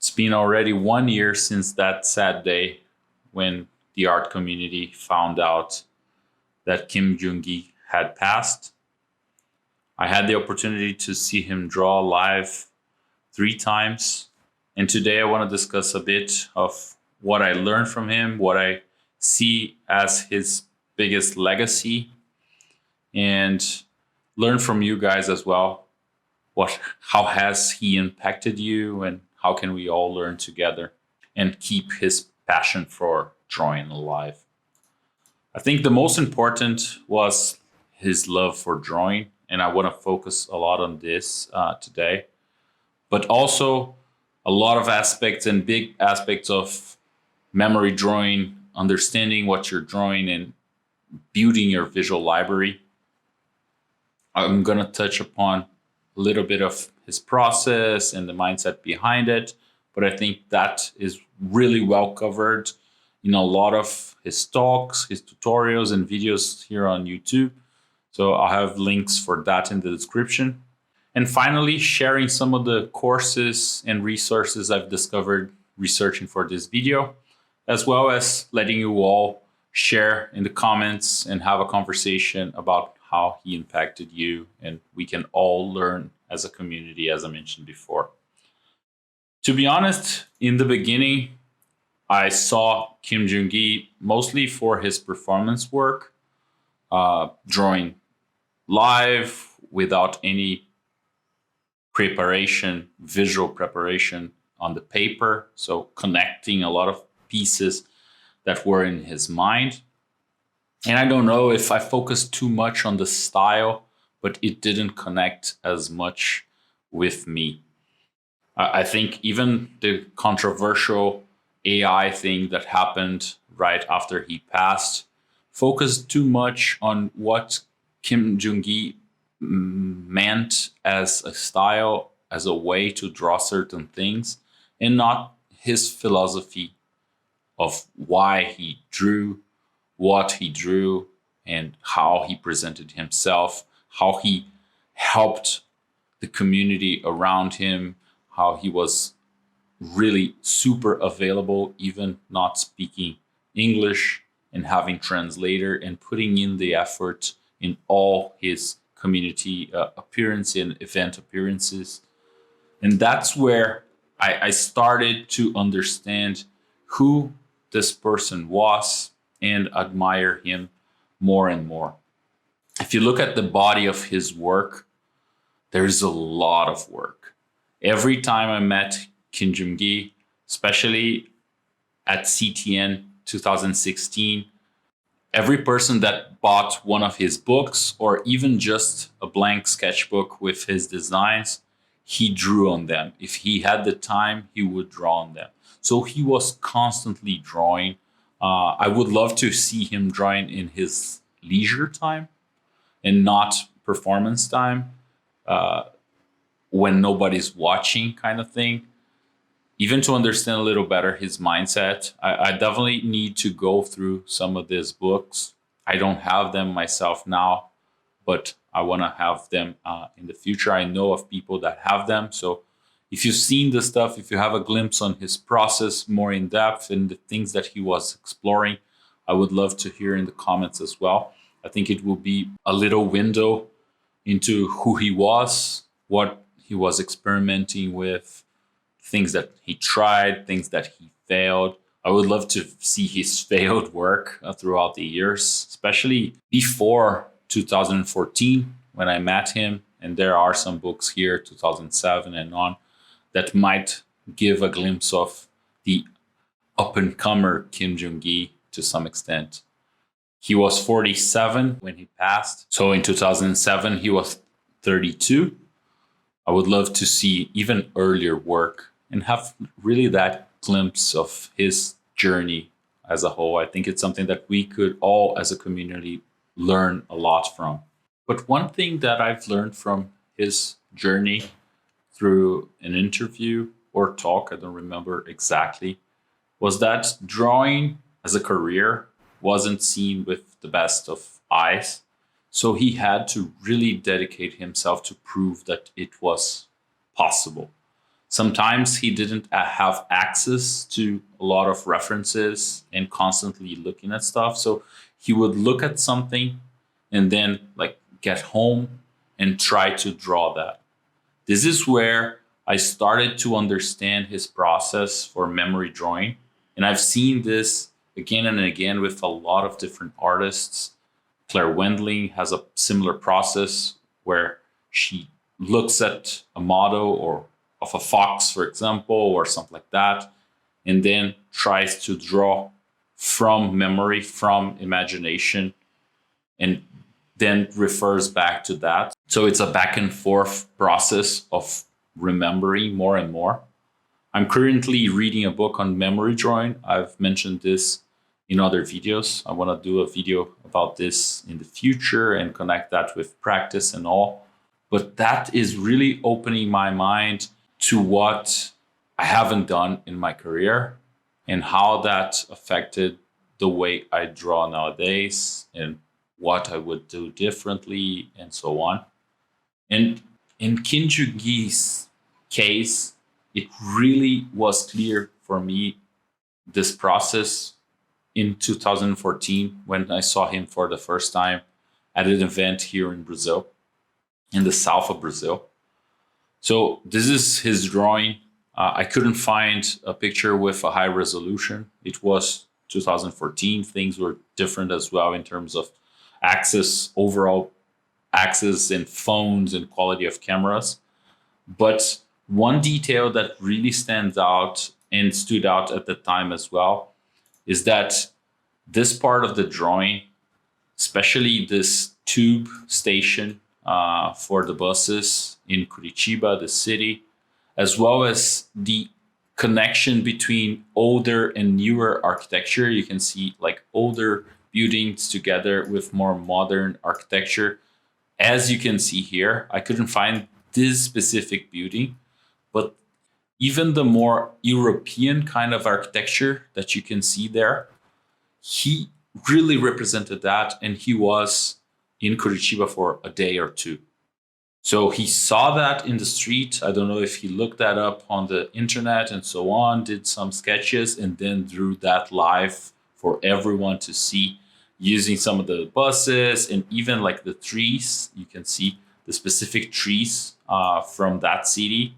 It's been already 1 year since that sad day when the art community found out that Kim Jung Gi had passed. I had the opportunity to see him draw live 3 times. And today I want to discuss a bit of what I learned from him, what I see as his biggest legacy, and learn from you guys as well. How has he impacted you, and how can we all learn together and keep his passion for drawing alive? I think the most important was his love for drawing, and I want to focus a lot on this today, but also a lot of aspects and big aspects of memory drawing, understanding what you're drawing, and building your visual library. I'm going to touch upon a little bit of his process and the mindset behind it, but I think that is really well covered in a lot of his talks, his tutorials, and videos here on YouTube. So I'll have links for that in the description. And finally, sharing some of the courses and resources I've discovered researching for this video, as well as letting you all share in the comments and have a conversation about how he impacted you, and we can all learn as a community, as I mentioned before. To be honest, in the beginning, I saw Kim Jung Gi mostly for his performance work, drawing live without any preparation, visual preparation on the paper. So connecting a lot of pieces that were in his mind. And I don't know if I focused too much on the style, but it didn't connect as much with me. I think even the controversial AI thing that happened right after he passed focused too much on what Kim Jung Gi meant as a style, as a way to draw certain things, and not his philosophy of why he drew, what he drew, and how he presented himself, how he helped the community around him, how he was really super available, even not speaking English, and having translator and putting in the effort in all his community appearance and event appearances. And that's where I started to understand who this person was and admire him more and more. If you look at the body of his work, there's a lot of work. Every time I met Kim Jung Gi, especially at CTN 2016, every person that bought one of his books or even just a blank sketchbook with his designs, he drew on them. If he had the time, he would draw on them. So he was constantly drawing. I would love to see him drawing in his leisure time and not performance time, when nobody's watching, kind of thing. Even to understand a little better his mindset, I definitely need to go through some of these books. I don't have them myself now, but I want to have them in the future. I know of people that have them. So if you've seen the stuff, if you have a glimpse on his process more in depth and the things that he was exploring, I would love to hear in the comments as well. I think it will be a little window into who he was, what he was experimenting with, things that he tried, things that he failed. I would love to see his failed work throughout the years, especially before 2014 when I met him. And there are some books here, 2007 and on, that might give a glimpse of the up-and-comer Kim Jung Gi to some extent. He was 47 when he passed. So in 2007, he was 32. I would love to see even earlier work and have really that glimpse of his journey as a whole. I think it's something that we could all as a community learn a lot from. But one thing that I've learned from his journey through an interview or talk, I don't remember exactly, was that drawing as a career wasn't seen with the best of eyes. So he had to really dedicate himself to prove that it was possible. Sometimes he didn't have access to a lot of references and constantly looking at stuff. So he would look at something and then like get home and try to draw that. This is where I started to understand his process for memory drawing. And I've seen this again and again with a lot of different artists. Claire Wendling has a similar process where she looks at a model or of a fox, for example, or something like that, and then tries to draw from memory, from imagination, and then refers back to that. So it's a back and forth process of remembering more and more. I'm currently reading a book on memory drawing. I've mentioned this in other videos. I want to do a video about this in the future and connect that with practice and all. But that is really opening my mind to what I haven't done in my career and how that affected the way I draw nowadays and what I would do differently and so on. And in Kim Jung Gi's case, it really was clear for me this process in 2014 when I saw him for the first time at an event here in Brazil, in the south of Brazil. So this is his drawing. I couldn't find a picture with a high resolution. It was 2014. Things were different as well in terms of access, overall access in phones and quality of cameras. But one detail that really stands out and stood out at the time as well is that this part of the drawing, especially this tube station for the buses in Curitiba, the city, as well as the connection between older and newer architecture. You can see like older buildings together with more modern architecture. As you can see here, I couldn't find this specific building, but even the more European kind of architecture that you can see there, he really represented that. And he was in Curitiba for a day or two. So he saw that in the street. I don't know if he looked that up on the internet and so on, did some sketches, and then drew that live for everyone to see using some of the buses and even like the trees. You can see the specific trees from that city.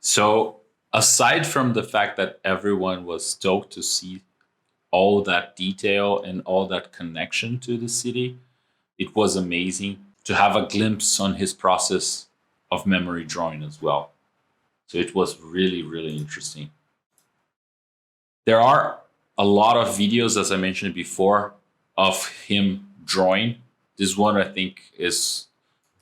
So aside from the fact that everyone was stoked to see all that detail and all that connection to the city, it was amazing to have a glimpse on his process of memory drawing as well. So it was really, really interesting. There are a lot of videos, as I mentioned before, of him drawing. This one, I think, is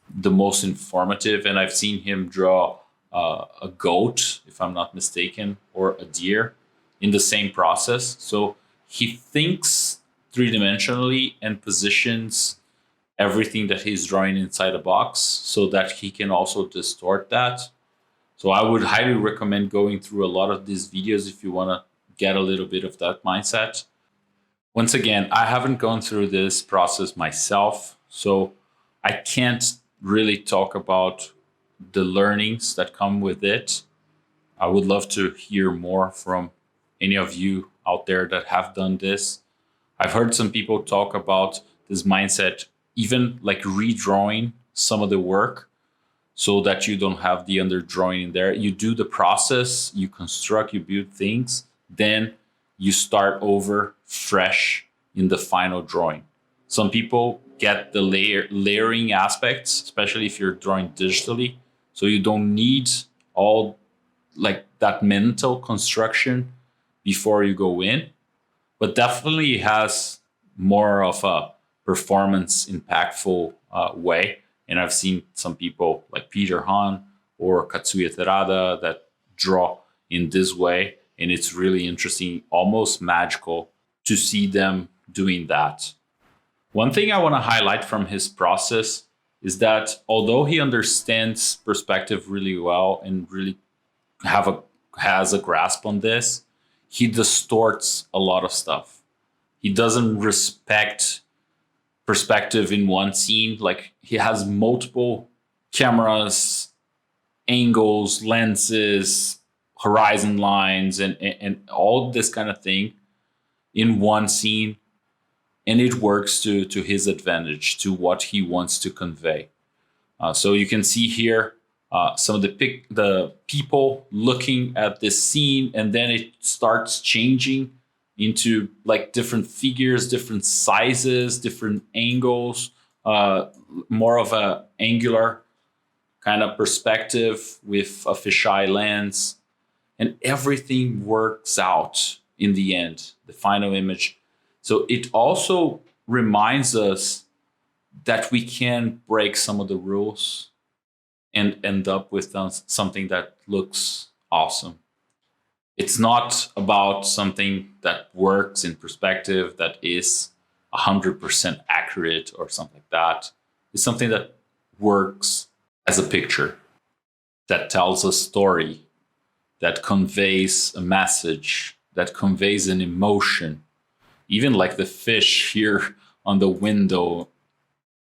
the most informative. And I've seen him draw a goat, if I'm not mistaken, or a deer in the same process. So he thinks three-dimensionally and positions everything that he's drawing inside a box so that he can also distort that. So I would highly recommend going through a lot of these videos if you want to get a little bit of that mindset. Once again, I haven't gone through this process myself, so I can't really talk about the learnings that come with it. I would love to hear more from any of you out there that have done this. I've heard some people talk about this mindset, even like redrawing some of the work so that you don't have the underdrawing in there. You do the process, you construct, you build things, then you start over fresh in the final drawing. Some people get the layering aspects, especially if you're drawing digitally. So you don't need all like that mental construction before you go in, but definitely has more of a performance impactful way. And I've seen some people like Peter Hahn or Katsuya Terada that draw in this way. And it's really interesting, almost magical to see them doing that. One thing I want to highlight from his process is that although he understands perspective really well and really has a grasp on this, he distorts a lot of stuff. He doesn't respect perspective in one scene. Like he has multiple cameras, angles, lenses, horizon lines and all this kind of thing in one scene, and it works to his advantage, to what he wants to convey. So you can see here some of the people looking at this scene, and then it starts changing into like different figures, different sizes, different angles, more of a angular kind of perspective with a fisheye lens, and everything works out in the end, the final image. So it also reminds us that we can break some of the rules and end up with something that looks awesome. It's not about something that works in perspective, that is 100% accurate or something like that. It's something that works as a picture, that tells a story, that conveys a message, that conveys an emotion. Even like the fish here on the window,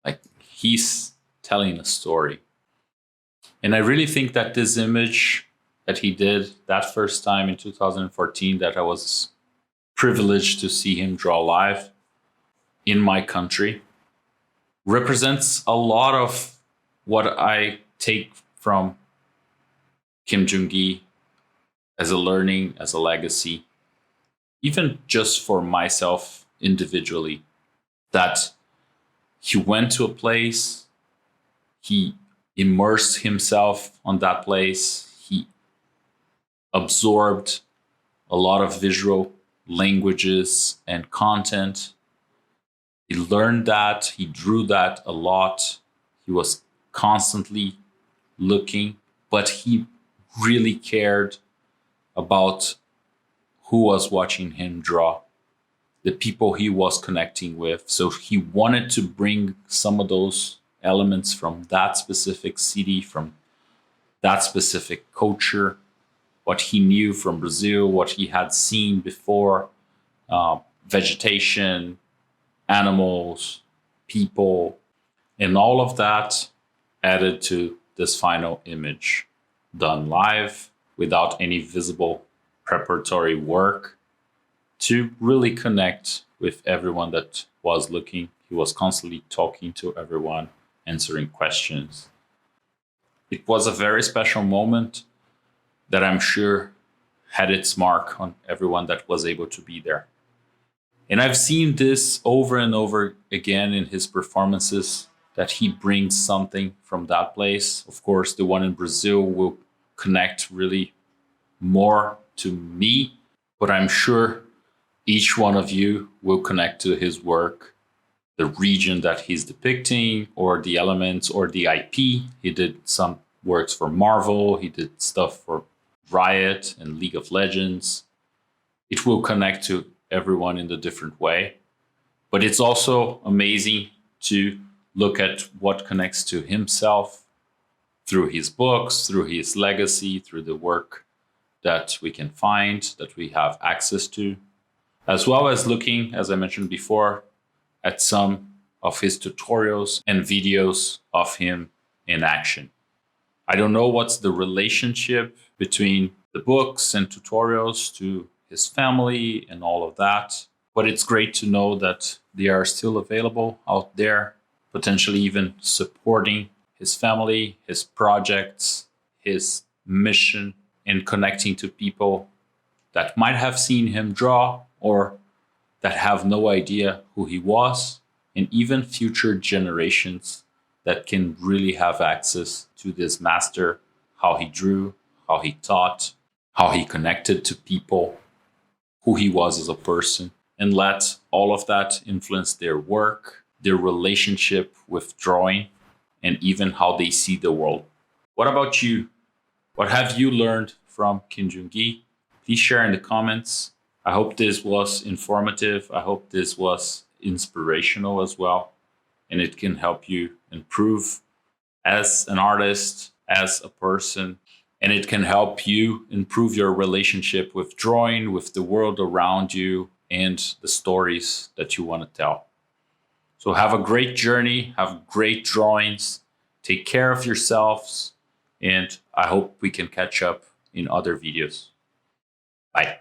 like he's telling a story. And I really think that this image that he did that first time in 2014, that I was privileged to see him draw live in my country, represents a lot of what I take from Kim Jung Gi as a learning, as a legacy, even just for myself individually, that he went to a place, he immersed himself on that place, he absorbed a lot of visual languages and content. He learned that, he drew that a lot. He was constantly looking, but he really cared about who was watching him draw, the people he was connecting with. So he wanted to bring some of those elements from that specific city, from that specific culture, what he knew from Brazil, what he had seen before, vegetation, animals, people, and all of that added to this final image done live without any visible preparatory work to really connect with everyone that was looking. He was constantly talking to everyone, answering questions. It was a very special moment that I'm sure had its mark on everyone that was able to be there. And I've seen this over and over again in his performances, that he brings something from that place. Of course, the one in Brazil will connect really more to me, but I'm sure each one of you will connect to his work, the region that he's depicting, or the elements, or the IP. He did some works for Marvel, he did stuff for Riot and League of Legends. It will connect to everyone in a different way. But it's also amazing to look at what connects to himself through his books, through his legacy, through the work that we can find, that we have access to, as well as looking, as I mentioned before, at some of his tutorials and videos of him in action. I don't know what's the relationship between the books and tutorials to his family and all of that, but it's great to know that they are still available out there, potentially even supporting his family, his projects, his mission, and connecting to people that might have seen him draw or that have no idea who he was, and even future generations that can really have access to this master, how he drew, how he taught, how he connected to people, who he was as a person, and let all of that influence their work, their relationship with drawing, and even how they see the world. What about you? What have you learned from Kim Jung Gi? Please share in the comments. I hope this was informative. I hope this was inspirational as well, and it can help you improve as an artist, as a person, and it can help you improve your relationship with drawing, with the world around you, and the stories that you want to tell. So have a great journey, have great drawings, take care of yourselves, and I hope we can catch up in other videos. Bye.